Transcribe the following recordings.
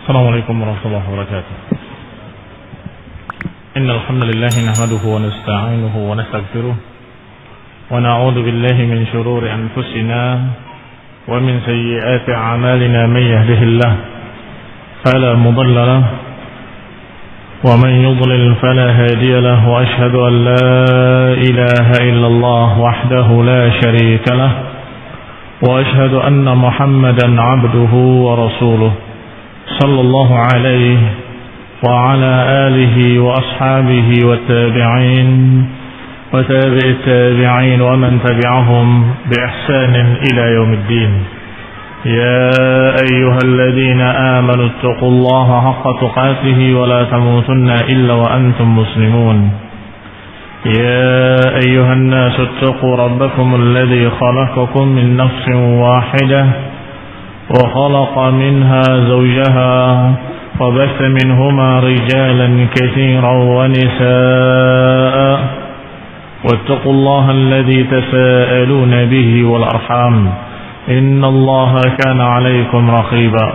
السلام عليكم ورحمة الله وبركاته. إن الحمد لله نحمده ونستعينه ونستغفره ونعوذ بالله من شرور أنفسنا ومن سيئات أعمالنا. من يهده الله فلا مضل له ومن يضلل فلا هادي له، وأشهد أن لا إله إلا الله وحده لا شريك له، وأشهد أن محمدا عبده ورسوله صلى الله عليه وعلى آله وأصحابه والتابعين وتابع التابعين ومن تبعهم بإحسان إلى يوم الدين. يا أيها الذين آمنوا اتقوا الله حق تقاته ولا تموتن إلا وأنتم مسلمون. يا أيها الناس اتقوا ربكم الذي خلقكم من نفس واحدة وخلق منها زوجها وبث منهما رجالا كثيرا ونساء، واتقوا الله الذي تساءلون به والأرحام إن الله كان عليكم رقيبا.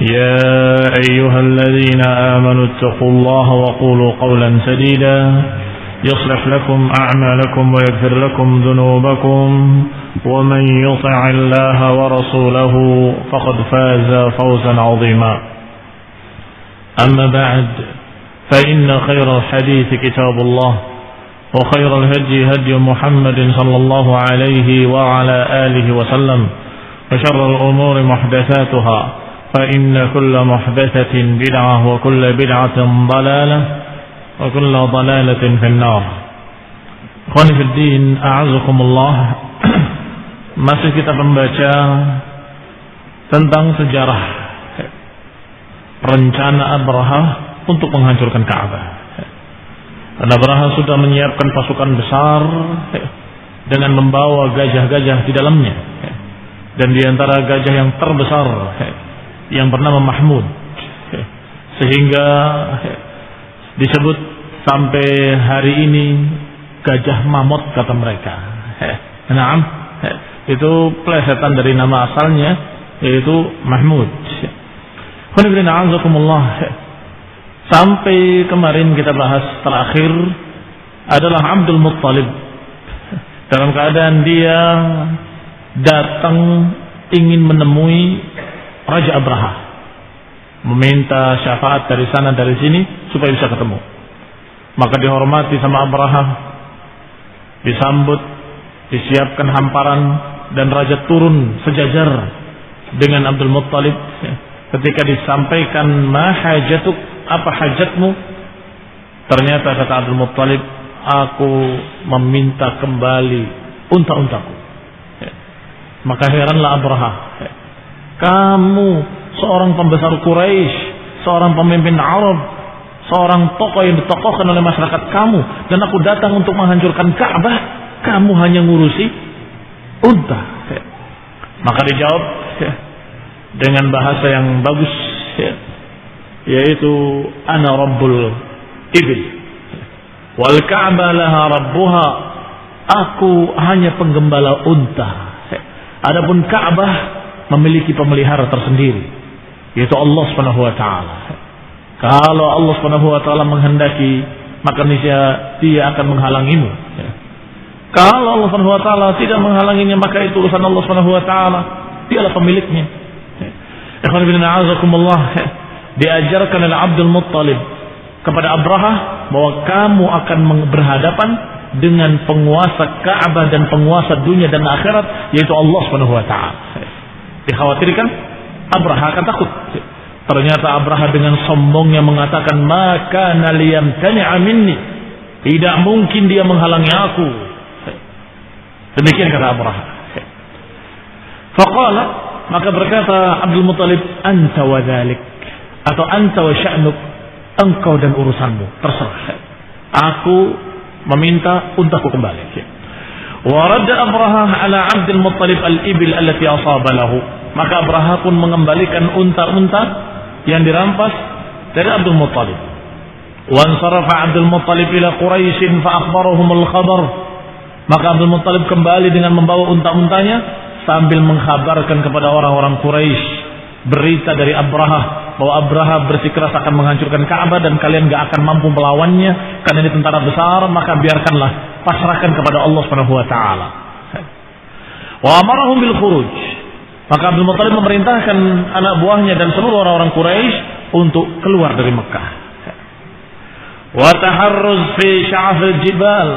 يا أيها الذين آمنوا اتقوا الله وقولوا قولا سديدا يصلح لكم أعمالكم ويغفر لكم ذنوبكم، ومن يطع الله ورسوله فقد فاز فوزا عظيما. أما بعد، فإن خير الحديث كتاب الله، وخير الهدي هدي محمد صلى الله عليه وعلى آله وسلم، وشر الأمور محدثاتها، فإن كل محدثة بدعة وكل بدعة ضلالة وكل ضلالة في النار. Ikhwani fi din, a'azakumullah. Masih kita membaca tentang sejarah rencana Abraha untuk menghancurkan Ka'bah. Abraha sudah menyiapkan pasukan besar dengan membawa gajah-gajah di dalamnya, dan di antara gajah yang terbesar yang bernama Mahmud, sehingga disebut sampai hari ini gajah mamut kata mereka. Naam, itu plesetan dari nama asalnya, yaitu Mahmud. Sampai kemarin kita bahas terakhir adalah Abdul Muttalib, dalam keadaan dia datang ingin menemui Raja Abraha, meminta syafaat dari sana dari sini supaya bisa ketemu. Maka dihormati sama Abraha, disambut, disiapkan hamparan, dan raja turun sejajar dengan Abdul Muttalib. Ketika disampaikan ma hajatuk, apa hajatmu, ternyata kata Abdul Muttalib, aku meminta kembali unta-untaku. Maka heranlah Abraha, kamu seorang pembesar Quraisy, seorang pemimpin Arab, seorang tokoh yang ditokohkan oleh masyarakat kamu, dan aku datang untuk menghancurkan Ka'bah, kamu hanya ngurusi unta. Maka dijawab dengan bahasa yang bagus, yaitu ana rabbul ibil wal Ka'bah laha rabbuha, aku hanya penggembala unta, adapun Ka'bah memiliki pemelihara tersendiri, yaitu Allah Subhanahu wa taala. Kalau Allah Subhanahu wa taala menghendaki, maka dia akan menghalangimu. Kalau Allah Subhanahu wa taala tidak menghalanginya, maka itu urusan Allah Subhanahu wa taala, dialah pemiliknya. Ikhwan fillah, a'azakumullah, diajarkan oleh Abdul Muttalib kepada Abraha bahwa kamu akan berhadapan dengan penguasa Ka'bah dan penguasa dunia dan akhirat, yaitu Allah Subhanahu wa taala. Dikhawatirkan Abraha akan takut. Ternyata Abraha dengan sombongnya mengatakan, maka naliyamtani'a minni, tidak mungkin dia menghalangi aku. Demikian kata Abraha. Faqala, maka berkata Abdul Muttalib, anta wa dhalik, atau anta wa sya'nuk, engkau dan urusanmu, terserah. Aku meminta untaku kembali. Wa radda Abraha ala Abdul Muttalib al-ibil allati asaba lahu, maka Abraha pun mengembalikan unta-unta yang dirampas dari Abdul Muttalib. Wa ansarafa Abdul Muttalib ila Quraisy fa akhbarahum al-khabar, maka Abdul Muttalib kembali dengan membawa unta-untanya sambil mengkhabarkan kepada orang-orang Quraisy berita dari Abraha bahwa Abraha bersikeras akan menghancurkan Ka'bah dan kalian gak akan mampu melawannya karena ini tentara besar, maka biarkanlah, pasrahkan kepada Allah Subhanahu wa taala. Wa amarahum bil khuruj. Maka Abdul Muttalib memerintahkan anak buahnya dan seluruh orang-orang Quraisy untuk keluar dari Mekah. Wa taharruz fi sya'fil jibal.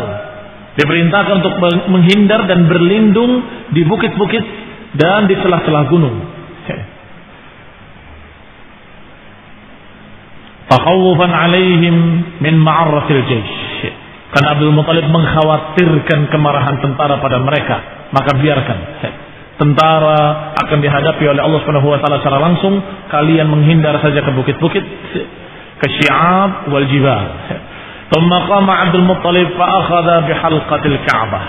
Diperintahkan untuk menghindar dan berlindung di bukit-bukit dan di celah-celah gunung. Takhawufan alaihim min ma'arratil jaysh. Karena Abdul Muttalib mengkhawatirkan kemarahan tentara pada mereka, maka biarkan tentara akan dihadapi oleh Allah Subhanahu wa taala secara langsung, kalian menghindar saja ke bukit-bukit, ke Syi'ab wal jibal. Thumma qama Abdul Muttalib fa akhadha bihalqatil Ka'bah.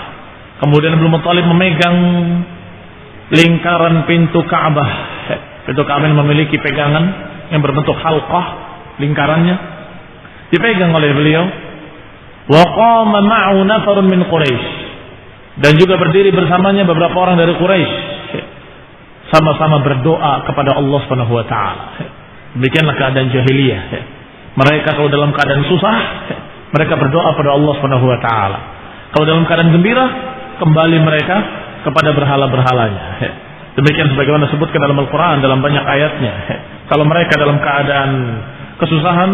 Kemudian Abdul Muttalib memegang lingkaran pintu Ka'bah. Pintu Ka'bah memiliki pegangan yang berbentuk halqah, lingkarannya dipegang oleh beliau. Wa qama ma'u nafarun min Quraisy. Dan juga berdiri bersamanya beberapa orang dari Quraisy. Sama-sama berdoa kepada Allah Subhanahu wa taala. Demikianlah keadaan jahiliyah. Mereka kalau dalam keadaan susah, mereka berdoa pada Allah Subhanahu wa taala. Kalau dalam keadaan gembira, kembali mereka kepada berhala-berhalanya. Demikian sebagaimana disebutkan dalam Al-Qur'an dalam banyak ayatnya. Kalau mereka dalam keadaan kesusahan,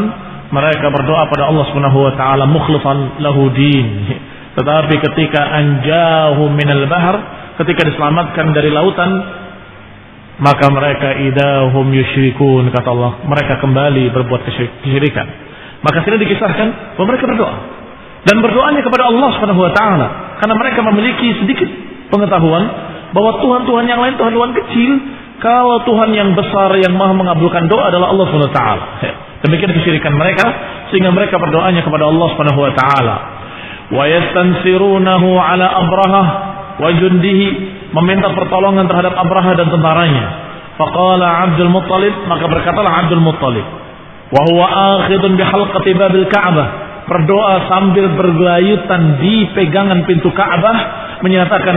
mereka berdoa pada Allah Subhanahu wa taala mukhlishan lahu din. Tetapi ketika anjahu minal bahr, ketika diselamatkan dari lautan, maka mereka idahum yusyrikun, kata Allah, mereka kembali berbuat kesyirikan. Maka sini dikisahkan bahwa mereka berdoa, dan berdoanya kepada Allah Subhanahu wa taala karena mereka memiliki sedikit pengetahuan bahwa Tuhan-Tuhan yang lain Tuhan-Tuhan kecil, kalau Tuhan yang besar yang Maha mengabulkan doa adalah Allah Subhanahu wa taala. Demikian kesyirikan mereka, sehingga mereka berdoanya kepada Allah Subhanahu wa taala. Wa yastansirunahu ala Abrahah wa jundihi, meminta pertolongan terhadap Abraha dan tentaranya. Faqala Abdul Muttalib, maka berkatalah Abdul Muttalib, wa huwa akhidun bihalqati babil Ka'bah, berdoa sambil bergelayutan di pegangan pintu Ka'bah, menyatakan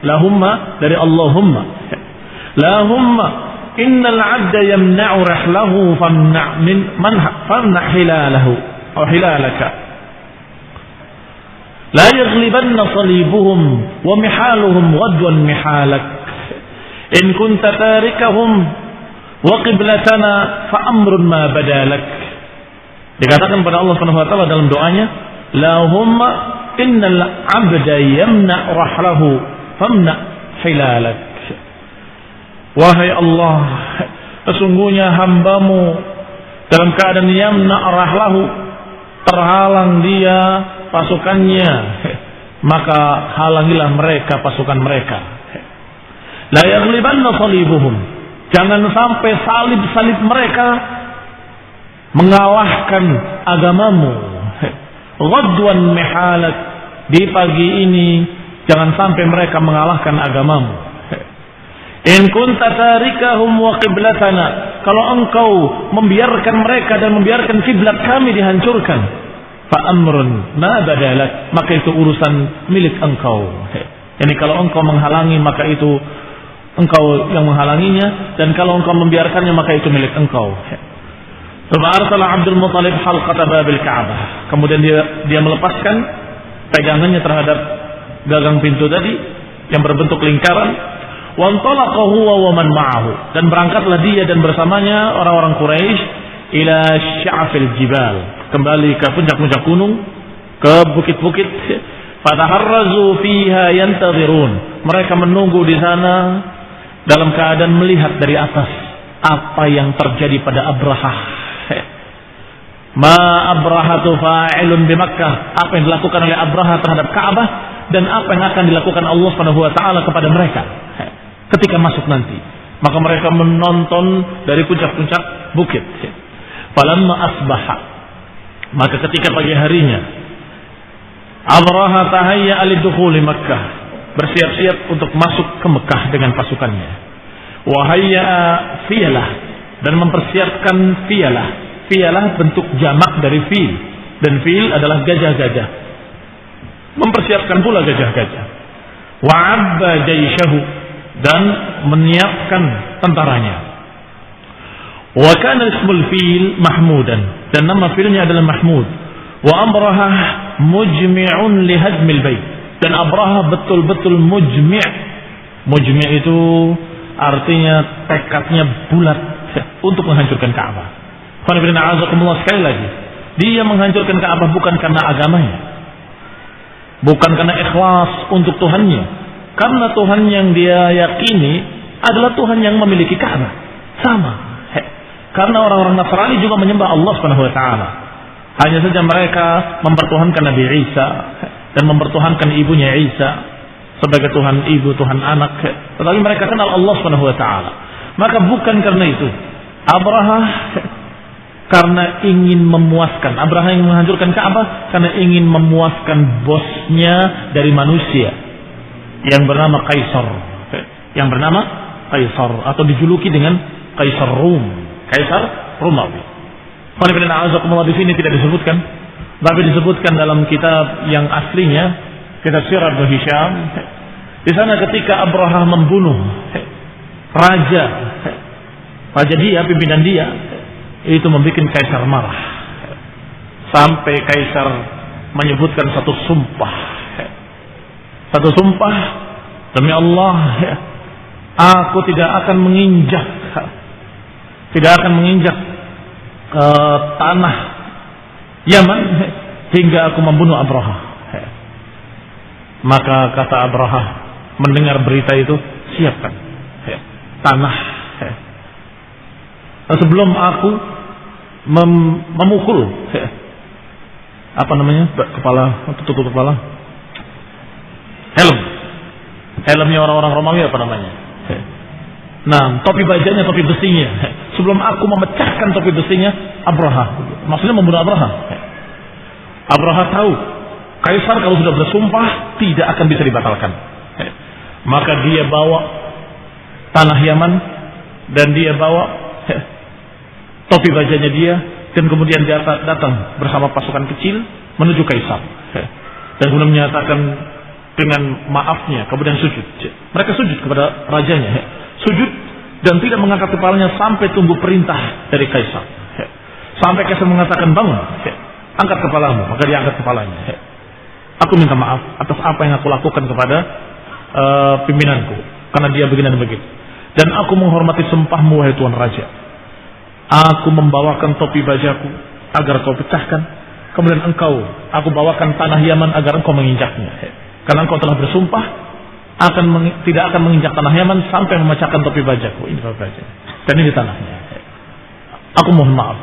lahumma dari Allahumma, lahumma innal 'abda yamna'u rahlahu famna' hilalahu aw hilalaka la yaghlibanna salibuhum wa mihaluhum wadwan mihalak in kunta tarikahum wa qiblatana fa amrun ma badalak. Dikatakan pada Allah Subhanahu wa taala dalam doanya, lahumma innal 'abda yamna' rahlahu famna' hilalak. Wahai Allah, sesungguhnya hambamu dalam keadaan yamna' rahlahu, terhalang dia pasukannya, maka halangilah mereka pasukan mereka. La yaghlibanna salibuhum, jangan sampai salib-salib mereka mengalahkan agamamu. Ghadwan mihalak, di pagi ini jangan sampai mereka mengalahkan agamamu. In kunta tarikahum wa qiblatana, kalau engkau membiarkan mereka dan membiarkan kiblat kami dihancurkan, fa amrun ma badalak, maka itu urusan milik engkau. Yani kalau engkau menghalangi, maka itu engkau yang menghalanginya, dan kalau engkau membiarkannya, maka itu milik engkau. Arsala Abdul Muttalib halqata babil Ka'bah, kemudian dia melepaskan pegangannya terhadap gagang pintu tadi yang berbentuk lingkaran. Wantalaqa huwa wa man ma'ahu, dan berangkatlah dia dan bersamanya orang-orang Quraisy ila sya'fil jibal, kembali ke puncak-puncak gunung, ke bukit-bukit. Fataharrazu fiha yantazirun, mereka menunggu di sana dalam keadaan melihat dari atas apa yang terjadi pada Abraha. Ma Abrahatu fa'ilun bi Makkah, apa yang dilakukan oleh Abraha terhadap Ka'bah, dan apa yang akan dilakukan Allah Subhanahu wa taala kepada mereka ketika masuk nanti. Maka mereka menonton dari puncak-puncak bukit. Falamma asbaha, maka ketika pagi harinya, Abraha tahayya lidukhuli Makkah, bersiap-siap untuk masuk ke Mekah dengan pasukannya. Wa hayya fiyalah, dan mempersiapkan fiyalah. Fiyalah bentuk jamak dari fil, dan fil adalah gajah-gajah. Mempersiapkan pula gajah-gajah. Wa abba jayshahu, dan menyiapkan tentaranya. Wa kana ismul fil mahmudan, dan nama filnya adalah Mahmud. Wa Abrahah mujmi'un li hadmil bait, dan Abrahah betul-betul mujmi'. Mujmi' itu artinya tekadnya bulat untuk menghancurkan Ka'bah. Sekali lagi, dia menghancurkan Ka'bah bukan karena agamanya, bukan karena ikhlas untuk Tuhannya, karena Tuhan yang dia yakini adalah Tuhan yang memiliki Ka'bah. Sama. Karena orang-orang Nasrani juga menyembah Allah Subhanahu wa taala. Hanya saja mereka mempertuhankan Nabi Isa dan mempertuhankan ibunya Isa sebagai Tuhan ibu, Tuhan anak. Tetapi mereka kenal Allah Subhanahu wa taala. Maka bukan karena itu Abrahah karena ingin memuaskan, Abrahah yang menghancurkan Ka'bah karena ingin memuaskan bosnya dari manusia yang bernama Kaisar. Yang bernama Kaisar atau dijuluki dengan Kaisar Rum, Kaisar Romawi. Di sini tidak disebutkan, tapi disebutkan dalam kitab yang aslinya, kitab Sirah Ibnu Hisham. Di sana ketika Abrahah membunuh raja dia, pimpinan dia, itu membuat Kaisar marah. Sampai Kaisar menyebutkan satu sumpah. Satu sumpah, demi Allah, aku tidak akan menginjak ke tanah Yaman hingga aku membunuh Abrahah. Maka kata Abrahah mendengar berita itu, siapkan tanah. Sebelum aku memukul apa namanya, kepala, tutup kepala, helmnya orang-orang Romawi apa namanya? Nah, topi bajanya, topi besinya. Sebelum aku memecahkan topi besinya, Abrahah, maksudnya membunuh Abrahah. Abrahah tahu Kaisar kalau sudah bersumpah tidak akan bisa dibatalkan. Maka dia bawa tanah Yaman dan dia bawa topi bajanya dia, dan kemudian dia datang bersama pasukan kecil menuju Kaisar. Dan kemudian menyatakan dengan maafnya, kemudian sujud. Mereka sujud kepada rajanya, sujud dan tidak mengangkat kepalanya sampai tunggu perintah dari Kaisar. Sampai Kaisar mengatakan bangun, angkat kepalamu, maka dia angkat kepalanya. Aku minta maaf atas apa yang aku lakukan kepada pimpinanku, karena dia begini dan begitu. Dan aku menghormati sumpahmu wahai Tuan Raja. Aku membawakan topi bajaku agar kau pecahkan. Kemudian aku bawakan tanah Yaman agar engkau menginjaknya. Karena engkau telah bersumpah tidak akan menginjak tanah Yaman sampai memecahkan topi bajaku. Ini topi baja. Dan ini tanahnya. Aku mohon maaf.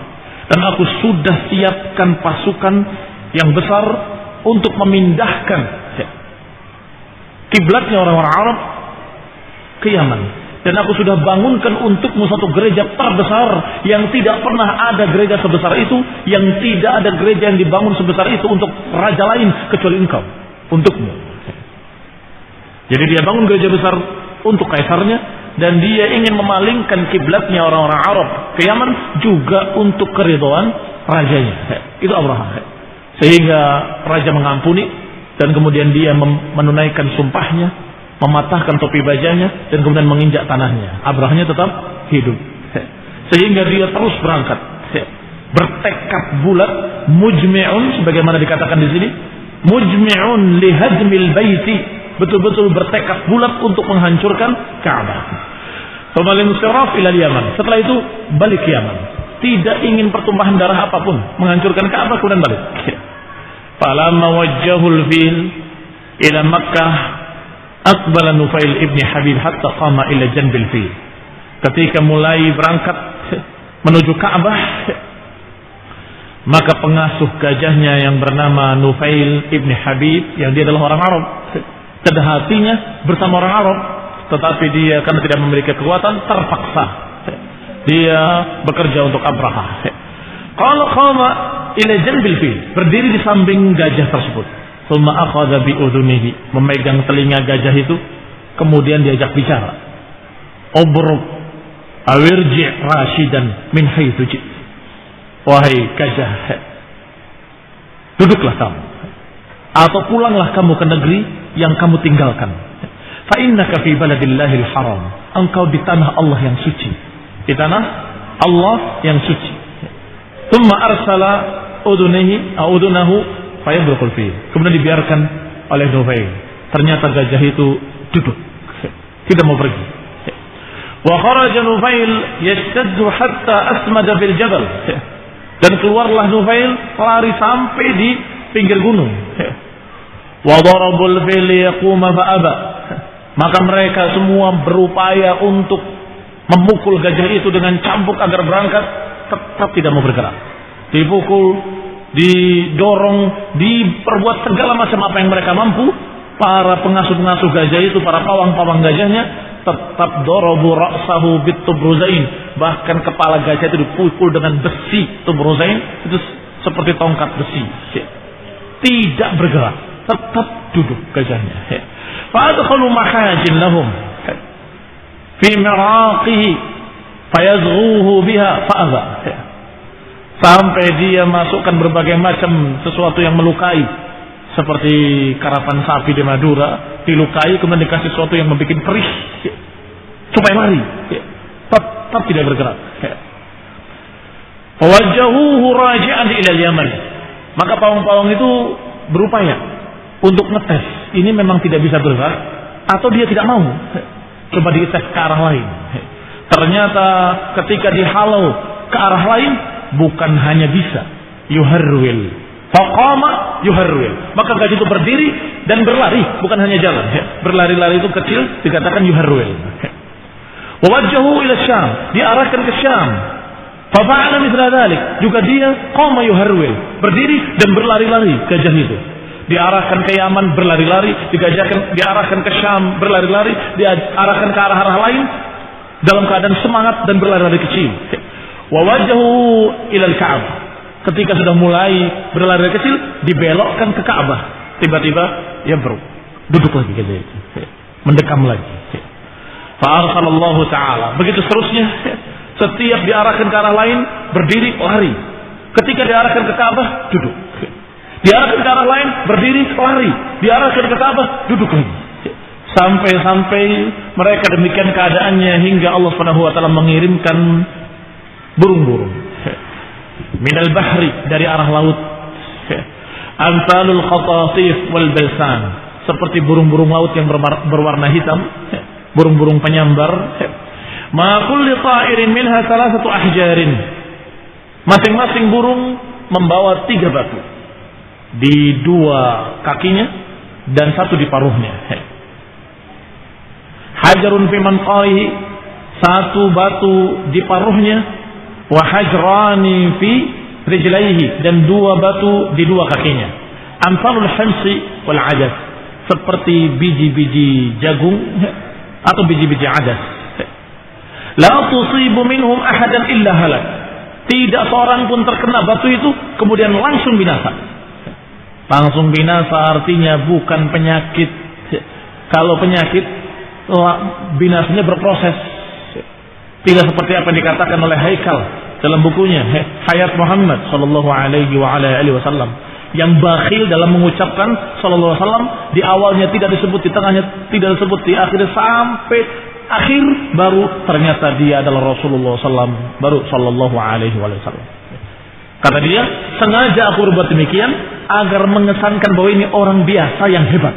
Dan aku sudah siapkan pasukan yang besar untuk memindahkan kiblatnya orang-orang Arab ke Yaman. Dan aku sudah bangunkan untukmu satu gereja terbesar yang tidak pernah ada gereja sebesar itu, yang tidak ada gereja yang dibangun sebesar itu untuk raja lain kecuali engkau, untukmu. Jadi dia bangun gereja besar untuk kaisarnya, dan dia ingin memalingkan kiblatnya orang-orang Arab ke Yaman juga untuk keridhaan rajanya. Itu Abraham. Sehingga raja mengampuni, dan kemudian dia menunaikan sumpahnya, mematahkan topi bajanya, dan kemudian menginjak tanahnya. Abrahamnya tetap hidup. Sehingga dia terus berangkat, bertekad bulat, mujmi'un, sebagaimana dikatakan di sini, mujmi'un li hadmil baiti, betul-betul bertekad bulat untuk menghancurkan Ka'bah. Ila Yaman. Setelah itu balik ke Yaman. Tidak ingin pertumpahan darah apapun, menghancurkan Ka'bah, kemudian balik. Falamma wajjahul fil ila Makkah aqbala Nufail ibn Habib hatta qama ila janbil fil. Ketika mulai berangkat menuju Ka'bah, maka pengasuh gajahnya yang bernama Nufail ibn Habib, yang dia adalah orang Arab, kedah hatinya bersama orang Arab, tetapi dia karena tidak memiliki kekuatan terpaksa dia bekerja untuk Abrahah. Qala qama ila janbil fil, berdiri di samping gajah tersebut. Thumma akhadha bi udhunihi, memegang telinga gajah itu, kemudian diajak bicara. Ubruk awirji rashidan min haitsu ji. Wahai gajah, duduklah kamu atau pulanglah kamu ke negeri yang kamu tinggalkan. Fa innaka fi baladillahil haram, engkau di tanah Allah yang suci, di tanah Allah yang suci. Tsumma arsala udunahu fayabrukul fi. Kemudian dibiarkan oleh Nufail. Ternyata gajah itu duduk, tidak mau pergi. Wa kharaja Nufail yashtaddu hatta asmada fil jabal. Dan keluarlah Nufail lari sampai di pinggir gunung. Wa darabul fil yaquma fa aba. Maka mereka semua berupaya untuk memukul gajah itu dengan cambuk agar berangkat, tetap tidak mau bergerak. Dipukul, didorong, diperbuat segala macam apa yang mereka mampu. Para pengasuh-pengasuh gajah itu, para pawang-pawang gajahnya tetap darabu ra'sahu bitubruzain. Bahkan kepala gajah itu dipukul dengan besi tubruzain, itu seperti tongkat besi. Tidak bergerak, tetap duduk gajahnya. Fa'adkhalu mahajin lahum fi miraqihi fayazghuhu biha fa'adha. Sampai dia masukkan berbagai macam sesuatu yang melukai, seperti karapan sapi di Madura, dilukai kemudian dikasih sesuatu yang membuat perih supaya lari, tetap tidak bergerak. Fawajjahuhu raji'an ila Yaman. Maka pawang-pawang itu berupaya untuk ngetes, ini memang tidak bisa bergerak atau dia tidak mau. Coba dites ke arah lain. Ternyata ketika dihalau ke arah lain, bukan hanya bisa yuharwil, faqama yuharwil. Maka gajah itu berdiri dan berlari, bukan hanya jalan. Berlari-lari itu kecil dikatakan yuharwil. Wawajjahu ila Syam, diarahkan ke Syam. Fafa'ala mithla dzalik, juga dia qama yuharwil, berdiri dan berlari-lari gajah itu. Diarahkan ke Yaman, berlari-lari, diarahkan ke Syam, berlari-lari, diarahkan ke arah-arah lain dalam keadaan semangat dan berlari-lari kecil. Wa wajhahu ila al-Ka'bah. Ketika sudah mulai berlari kecil, dibelokkan ke Ka'bah. Tiba-tiba ya duduk lagi gajah itu. Mendekam lagi. Fa arsalallahu ta'ala. Begitu seterusnya, setiap diarahkan ke arah lain, berdiri, lari. Ketika diarahkan ke Ka'bah, duduk. Diarahkan ke arah lain, berdiri, lari. Diarahkan ke Ka'bah, duduk lagi. Sampai-sampai mereka demikian keadaannya hingga Allah Subhanahu wa taala mengirimkan burung-burung minal bahri, dari arah laut, amsalul khatatif wal balsan, seperti burung-burung laut yang berwarna hitam, burung-burung penyambar. Ma kulli ta'irin minha salasatu ahjarin. Masing-masing burung membawa 3 batu di 2 kakinya dan 1 di paruhnya. Hajarun fi manqarihi, 1 batu di paruhnya, wa hajrani fi rijlaihi, dan 2 batu di 2 kakinya. Amsalul hamsi wal adas, seperti biji-biji jagung atau biji-biji adas. La tusibu minhum ahadan illa halak. Tidak seorang pun terkena batu itu kemudian langsung binasa. Langsung binasa artinya bukan penyakit. Kalau penyakit, binasanya berproses. Tidak seperti apa yang dikatakan oleh Haikal dalam bukunya Hayat Muhammad sallallahu alaihi wasallam, yang bakhil dalam mengucapkan sallallahu alaihi wasallam. Di awalnya tidak disebut, di tengahnya tidak disebut, di akhirnya sampai akhir baru ternyata dia adalah Rasulullah sallallahu baru sallallahu alaihi wasallam. Kata dia, sengaja aku berbuat demikian agar mengesankan bahwa ini orang biasa yang hebat.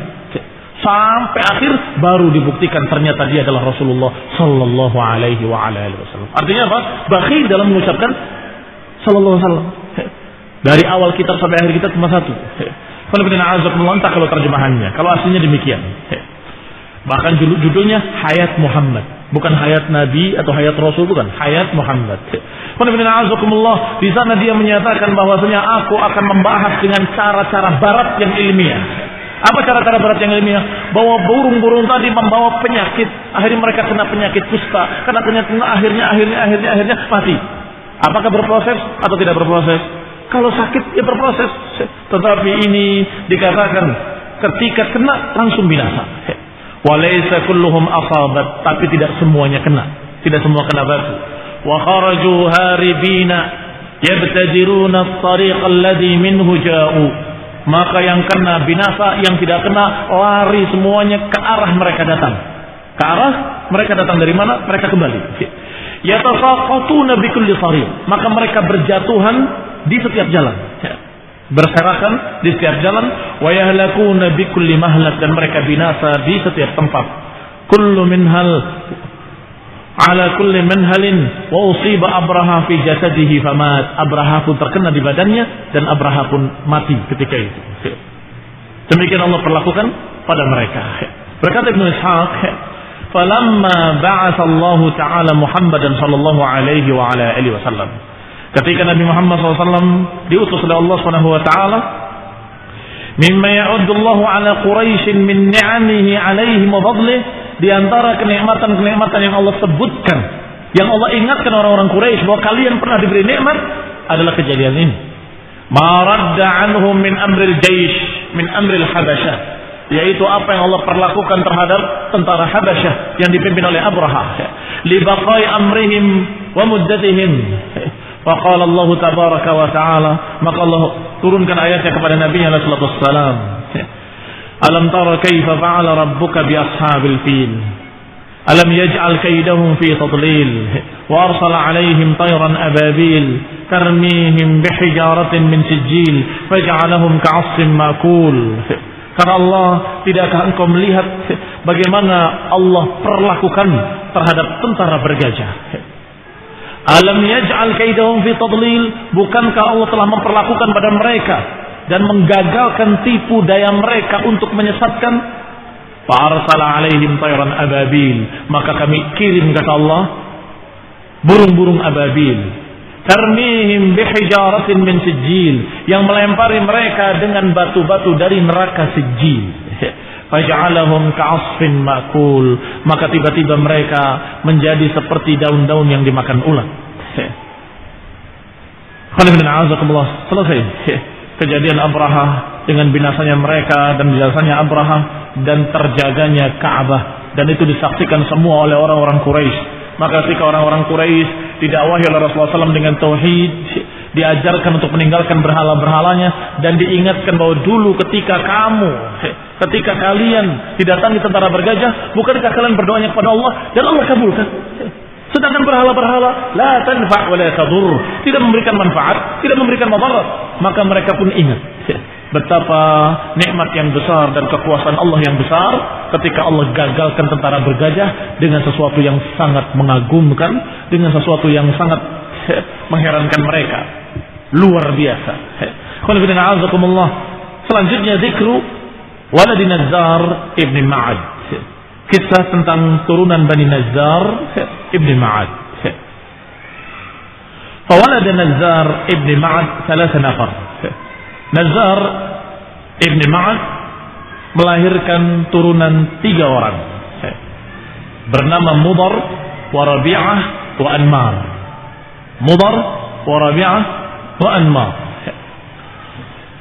Sampai akhir baru dibuktikan ternyata dia adalah Rasulullah sallallahu alaihi wasallam. Artinya apa? Bakhil dalam mengucapkan sallallahu alaihi wasallam. Dari awal kitab sampai akhir kitab cuma 1. Entah kalau terjemahannya, kalau aslinya demikian. Bahkan judulnya Hayat Muhammad, bukan Hayat Nabi atau Hayat Rasul, bukan, Hayat Muhammad. Di sana dia menyatakan bahwasanya aku akan membahas dengan cara-cara barat yang ilmiah. Apa cara-cara barat yang ilmiah? Bahwa burung-burung tadi membawa penyakit, akhirnya mereka kena penyakit kusta, karena akhirnya mati. Apakah berproses atau tidak berproses? Kalau sakit ya berproses. Tetapi ini dikatakan ketika kena langsung binasa. Walaysa kulluhum asabat, tapi tidak semuanya kena, tidak semua kena batu. Wa kharaju haribina yabtadiruna at-tariq alladhi minhu ja'u. Maka yang kena binasa, yang tidak kena lari semuanya ke arah mereka datang. Ke arah mereka datang dari mana? Mereka kembali. Yatasaqatuna bikulli tariq, maka mereka berjatuhan di setiap jalan, berserakan di setiap jalan. Wa yahlakuna bikulli mahlak, dan mereka binasa di setiap tempat. Kullu minhal ala kulli manhalin wa usiba Abraha fi jasadihi famat. Abraha pun terkena di badannya dan Abraha pun mati ketika itu. Demikian Allah perlakukan pada mereka. Berkata Ibnu Ishaq, falamma ba'atha Allah Ta'ala Muhammadan sallallahu alaihi wa ala alihi wasallam, ketika Nabi Muhammad SAW diutus oleh Allah Subhanahu wa taala, mimma ya'uddu Allah ala Quraisy min ni'amihi alaihim wa fadlihi, di antara kenikmatan-kenikmatan yang Allah sebutkan, yang Allah ingatkan orang-orang Quraisy bahwa kalian pernah diberi nikmat, adalah kejadian ini. Ma radda anhum min amril jaish min amril habasyah, yaitu apa yang Allah perlakukan terhadap tentara Habasyah yang dipimpin oleh Abraha, li baqai amrihim wa muddatihim. Faqala Allah tabaraka wa taala, maka Allah turunkan ayatnya kepada Nabi alaihi salatu wassalam. Alam tara kaifa fa'ala rabbuka bi ashabil fil, alam yaj'al kaydahum fi tadlil, wa arsala 'alaihim tayran ababil tarmihim bihijaratin min sijil faj'alahum ka'asfin ma'kul. Karena Allah, tidakkah engkau melihat bagaimana Allah perlakukan terhadap tentara bergajah? Alam yaj'al kaidahum fi tadlil, bukankah Allah telah memperlakukan pada mereka dan menggagalkan tipu daya mereka untuk menyesatkan? Fa arsala 'alaihim tayran ababil, maka kami kirim, kata Allah, burung-burung ababil, tarmihim bihijaratin min sijil, yang melempari mereka dengan batu-batu dari neraka sijil. Faj'alahum ka'asfin ma'kul, maka tiba-tiba mereka menjadi seperti daun-daun yang dimakan ulat. Selesai kejadian Abraha dengan binasanya mereka dan binasanya Abraha dan terjaganya Ka'bah, dan itu disaksikan semua oleh orang-orang Quraisy. Maka ketika orang-orang Quraisy didakwahi oleh Rasulullah SAW dengan tauhid, diajarkan untuk meninggalkan berhala-berhalanya, dan diingatkan bahwa dulu ketika kalian didatangi tentara bergajah, bukankah kalian berdoanya kepada Allah dan Allah kabulkan? Sedangkan berhala-berhala la tanfa' wa la tadur, tidak memberikan manfaat, tidak memberikan madarat. Maka mereka pun ingat betapa nikmat yang besar dan kekuasaan Allah yang besar ketika Allah gagalkan tentara bergajah dengan sesuatu yang sangat mengagumkan, dengan sesuatu yang sangat mengherankan mereka, luar biasa. Selanjutnya zikru waladi Nazzar ibni Ma'ad, kisah tentang turunan Bani Nazzar ibni Ma'ad. Fawalada Nazzar ibni Ma'ad 3 nafar. Nazzar ibni Ma'ad melahirkan turunan 3 orang, bernama Mudar wa Rabi'ah wa Anmar. Mudar wa Rabi'ah wa Anmar.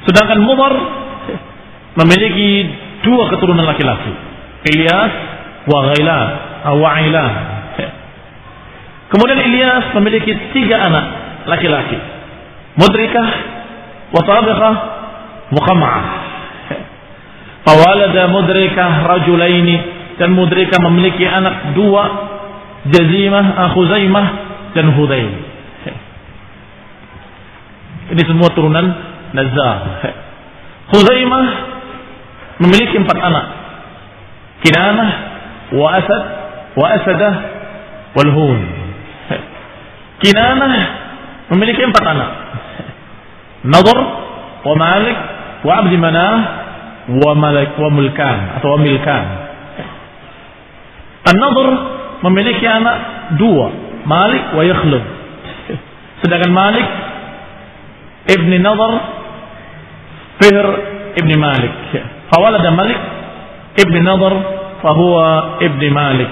Sedangkan Mudar memiliki 2 keturunan laki-laki, Ilyas wa Ghailan atau Wa'ilan. Kemudian Ilyas memiliki 3 anak laki-laki, Mudrikah wa Tabiqah wa Qam'ah. Fawalada Mudrikah rajulaini, dan Mudrikah memiliki anak 2, Jazimah, Khuzaimah dan Hudayl. Ini semua turunan Nazzar. Khuzaimah memiliki 4 anak, Kinanah wa Asad wa Asadah wal Hun. Kinanah memiliki 4 anak, Nadhr wa Malik wa Abd Manah wa Malik wa Mulkan atau Milkan. An-Nadhr memiliki anak 2, Malik wa Yakhlud. Sedangkan Malik ibni Nadhr Fihr ibni Malik. Fawalada Malik ibni Nadhr fahuwa ibni Malik.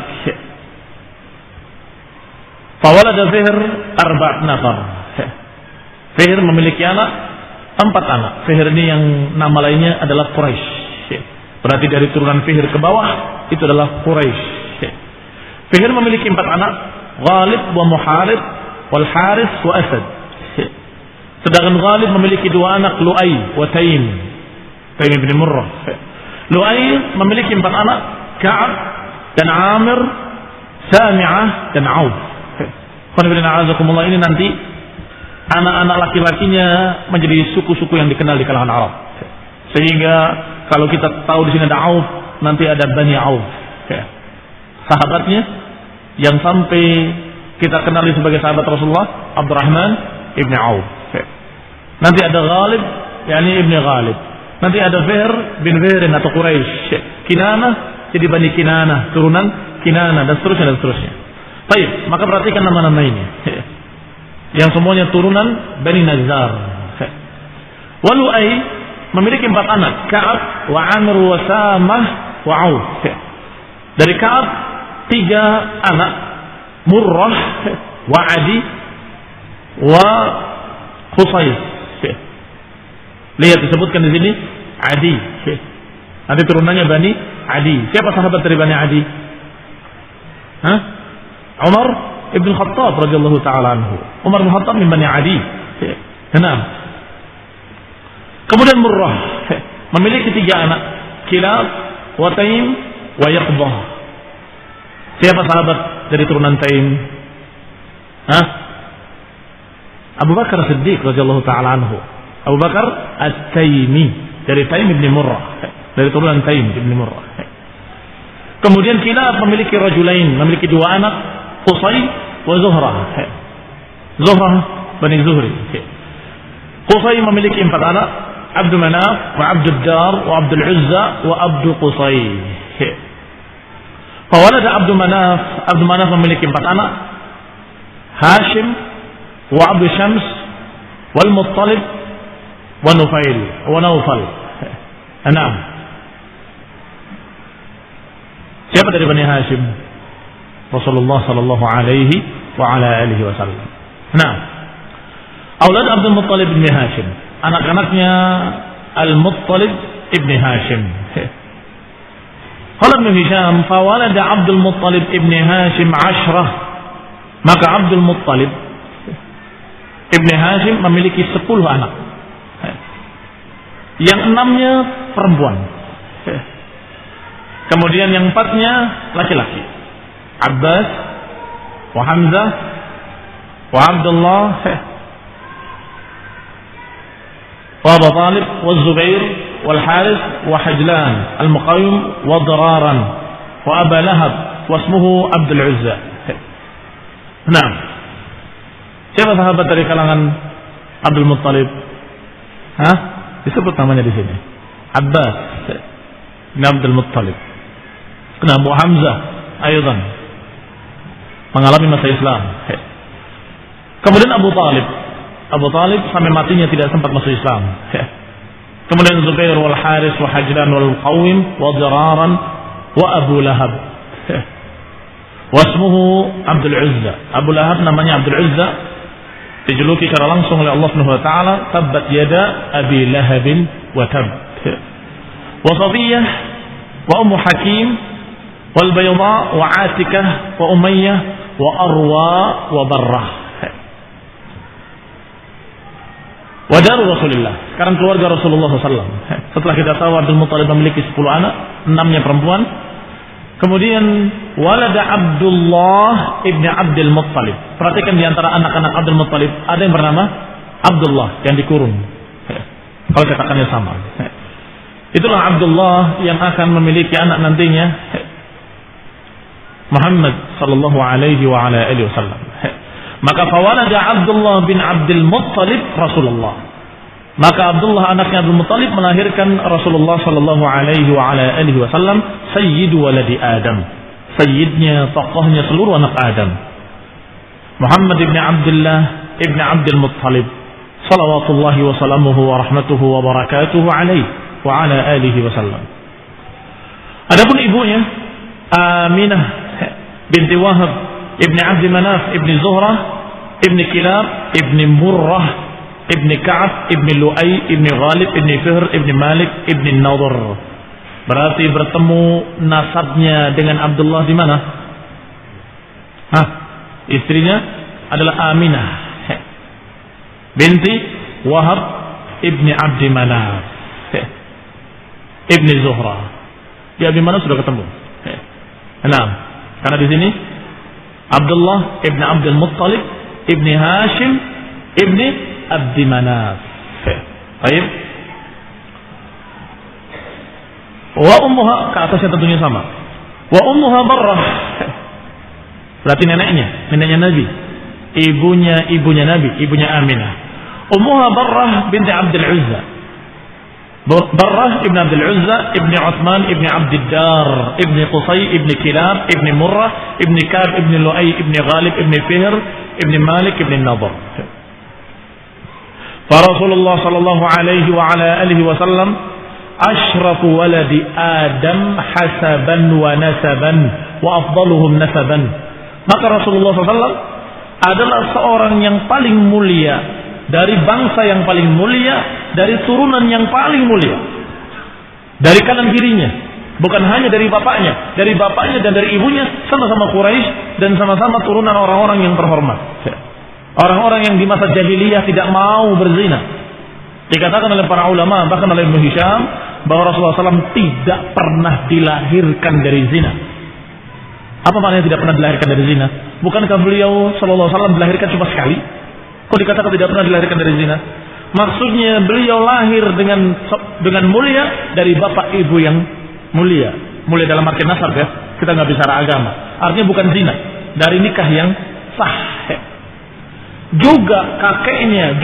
Fawalada Fihr 4 nafar. Fihr memiliki anak 4 anak. Fihr ini yang nama lainnya adalah Quraisy. Berarti dari turunan Fihr ke bawah itu adalah Quraisy. Fihr memiliki 4 anak, Ghalib wa Muharib wal Haris wa Asad. Sedangkan Ghalib memiliki 2 anak, Lu'ay wa Taim bin Murrah. Lu'ay memiliki 4 anak, Ka'ab dan Amir, Sami'ah dan Auf. Ini nanti anak-anak laki-lakinya menjadi suku-suku yang dikenal di kalangan Arab. Sehingga kalau kita tahu di sini ada Auf, nanti ada Bani Auf. Sahabatnya yang sampai kita kenali sebagai sahabat Rasulullah, Abdurrahman ibn Auf. Nanti ada Ghalib, yakni ibn Ghalib. Nanti ada Fihr bin Fihrin atau Quraisy. Kinanah jadi Bani Kinanah, turunan Kinanah dan seterusnya. Baik, maka perhatikan nama-nama ini. Yang semuanya turunan Bani Najjar. Walu'ai memiliki 4 anak, Ka'ab wa Amr wa Samah wa Auf. Dari Ka'ab 3 anak, Murrah wa Adi wa Khusais. Lihat disebutkan di sini Adi. Nanti turunannya Bani Adi. Siapa sahabat dari Bani Adi? Umar ibn Khattab radhiyallahu taala anhu. Umar bin Khattab min Bani Adi. Kenal. Kemudian Murrah memiliki 3 anak, Kilab, wa Taim, wa Yaqbah. Siapa sahabat dari turunan Taim? Abu Bakar Siddiq radhiyallahu taala anhu. Abu Bakar At-Taimi dari Taim ibn Murrah, dari turunan Taim ibn Murrah. Kemudian Kilab memiliki rajulain, memiliki 2 anak, Qusay wa Zuhrah. Zuhrah Bani Zuhri. Qusay memiliki 4 anak, Abdul Manaf wa Abdul Dar wa Abdul Uzza wa Abdul Qusay. Fawalada Abdul Manaf memiliki 4 anak, Hashim wa Abdul Syams wal Muttalib wa Nufail wa Naufal. Enam. Siapa dari Bani Hashim? Rasulullah sallallahu alaihi wa ala alihi wasallam. Nah, aulad Abdul Muttalib bin Hashim, anak-anaknya Al-Muttalib ibn Hashim. Qala Ibn Hisham, fawalada Abdul Muttalib ibn Hashim 10. Maka Abdul Muttalib ibn Hashim memiliki 10 anak. Yang 6-nya perempuan. Kemudian yang 4-nya laki-laki. Abbas wa Hamzah wa Abdullah wa Abu Talib wa Zubair wal Harith wa Hajlan al-Muqawim wa Dararan wa Aba Lahab wa ismuhu Abdul Uzza. Nah, siapa sahabat dari kalangan Abdul Muttalib? Disebut namanya di sini. Abbas bin Abdul Muttalib. Kenapa Abu Hamzah aydan mengalami masa Islam. Kemudian Abu Talib sampai matinya tidak sempat masuk Islam. Kemudian Zubair wal Haris wa Hajlan wal Qawim wa Diraran wa Abu Lahab. Wasmuhu Abdul Uzza. Abu Lahab namanya Abdul Uzza, dijuluki secara langsung oleh Allah Subhanahu wa taala, tabbat yada Abi Lahab wa tab. Wa Safiyah wa Ummu Hakim wal Bayda wa Atikah wa Umayyah wa Arwa wa Barrah. Wa daru Rasulullah. Sekarang keluarga Rasulullah SAW. Setelah kita tahu Abdul Muttalib memiliki 10 anak, 6-nya perempuan. Kemudian walada Abdullah ibn Abdul Muttalib. Perhatikan di antara anak-anak Abdul Muttalib ada yang bernama Abdullah yang dikurung. Kalau cetakannya sama. Itulah Abdullah yang akan memiliki anak nantinya Muhammad sallallahu alaihi wa ala alihi wasallam. Maka fawalada Abdullah bin Abdul Muttalib Rasulullah. Maka Abdullah anaknya Abdul Muttalib melahirkan Rasulullah sallallahu alaihi wa ala alihi wasallam, sayyidu waladi Adam. Sayyidnya, tokohnya seluruh anak Adam. Muhammad ibn Abdullah ibn Abdul Muttalib. Salawatullahi wa salamuhu wa rahmatuhu wa barakatuhu alaihi wa ala alihi wasallam. Adapun ibunya Aminah binti Wahab ibn Abd Manaf ibn Zuhrah ibn Kilab ibn Murrah ibn Ka'ab ibn Lu'ay ibn Ghalib ibn Fihr ibn Malik ibn Nadhr. Berarti bertemu nasabnya dengan Abdullah di mana? Istrinya adalah Aminah binti Wahab ibn Abd Manaf ibn Zuhrah. Di Abd Manaf sudah ketemu. Nah, karena di sini Abdullah ibn Abdul Muttalib ibn Hashim ibn Abdi Manaf. Baik. Wa ummuha, ke atasnya tentunya sama. Wa ummuha Barrah. Berarti neneknya Nabi. Ibunya Nabi, ibunya Aminah. Ummuha Barrah binti Abdul Uzza. Barrah ibn Abdul Uzza ibn Uthman ibn Abdiddar ibn Qusay ibn Kilab ibn Murrah ibn Ka'b ibn Lu'ay ibn Ghalib ibn Fihr ibn Malik ibn Nadhr. Rasulullah sallallahu alaihi wa ala alihi wasallam ashrafu waladi Adam hasaban wa nasaban wa afdaluhum nasaban. Maka Rasulullah SAW adalah seorang yang paling mulia dari bangsa yang paling mulia, dari turunan yang paling mulia, dari kanan kirinya, bukan hanya dari bapaknya dan dari ibunya, sama-sama Quraisy dan sama-sama turunan orang-orang yang terhormat, orang-orang yang di masa jahiliyah tidak mau berzina. Dikatakan oleh para ulama, bahkan oleh Ibnu Hisham, bahwa Rasulullah SAW tidak pernah dilahirkan dari zina. Apa maknanya tidak pernah dilahirkan dari zina? Bukankah beliau sallallahu alaihi wasallam dilahirkan cuma sekali? Kok dikatakan tidak pernah dilahirkan dari zina? Maksudnya beliau lahir dengan mulia dari bapak ibu yang mulia. Mulia dalam arti nasab ya. Kita nggak bicara agama. Artinya bukan zina, dari nikah yang sah. Juga kakeknya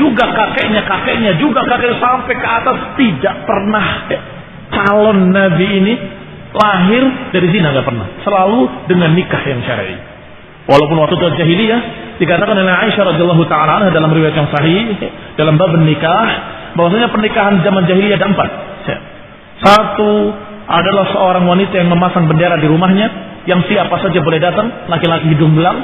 sampai ke atas tidak pernah calon nabi ini lahir dari zina, nggak pernah. Selalu dengan nikah yang syar'i. Walaupun waktu itu jahiliyah, dikatakan oleh Aisyah radhiyallahu taala anha dalam riwayat yang sahih dalam bab nikah, bahwasanya pernikahan zaman jahiliyah ada 4. Satu adalah seorang wanita yang memasang bendera di rumahnya, yang siapa saja boleh datang, laki-laki hidung belang,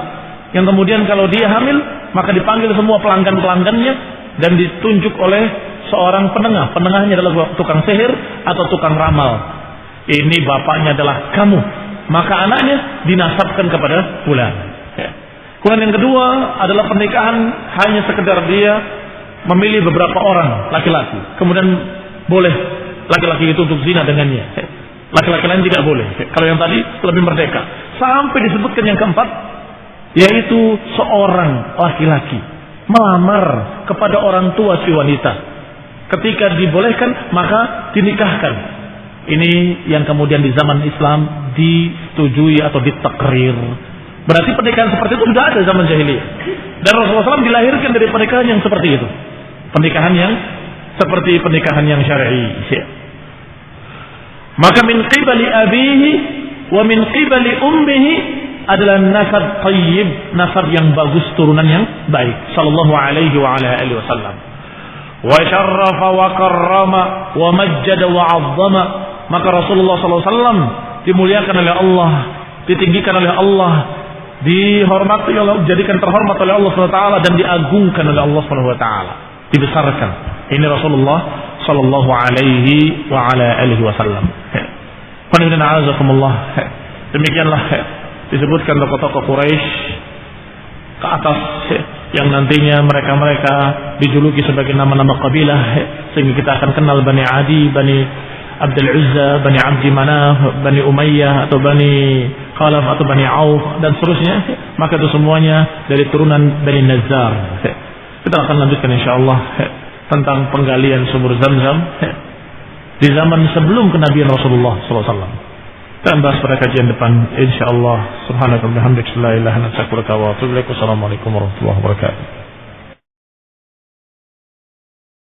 yang kemudian kalau dia hamil maka dipanggil semua pelanggan-pelanggannya dan ditunjuk oleh seorang penengah. Penengahnya adalah tukang sihir atau tukang ramal. Ini bapaknya adalah kamu, maka anaknya dinasabkan kepada fulan. Kemudian yang kedua adalah pernikahan hanya sekedar dia memilih beberapa orang laki-laki, kemudian boleh laki-laki itu untuk zina dengannya. Laki-laki lain tidak boleh. Kalau yang tadi lebih merdeka. Sampai disebutkan yang keempat, yaitu seorang laki-laki melamar kepada orang tua si wanita. Ketika dibolehkan maka dinikahkan. Ini yang kemudian di zaman Islam disetujui atau ditakrir. Berarti pernikahan seperti itu sudah ada zaman jahiliyah. Dan Rasulullah SAW dilahirkan dari pernikahan yang seperti itu. Pernikahan yang seperti pernikahan yang syar'i. Maka min qibali abihi wa min qibali ummihi adalah nasab tayyib, nasab yang bagus, turunan yang baik. Sallallahu alaihi wa ala alihi wasallam. Wa syarrafa wa karrama wa majjada wa 'azzama. Maka Rasulullah sallallahu alaihi wasallam dimuliakan oleh Allah, ditinggikan oleh Allah, dihormati oleh Allah, dijadikan terhormat oleh Allah Subhanahu wa taala dan diagungkan oleh Allah Subhanahu wa taala, dibesarkan. Ini Rasulullah sallallahu alaihi wa ala alihi wasallam. Demikianlah disebutkan tokoh-tokoh Quraisy ke atas yang nantinya mereka dijuluki sebagai nama-nama kabilah, sehingga kita akan kenal Bani Adi, Bani Abdul Uzza, Bani Abdi Manaf, Bani Umayyah atau Bani Khalaf atau Bani Auf dan seterusnya. Maka itu semuanya dari turunan Bani Nazzar. Kita akan lanjutkan insyaallah tentang penggalian sumur Zam-Zam di zaman sebelum kenabian Rasulullah sallallahu alaihi wasallam. Kita bahas pada kajian depan insyaallah. Subhanakallahumma wa bihamdika la ilaha illa anta astaghfiruka wa atubu ilaik. Wassalamualaikum warahmatullahi wabarakatuh.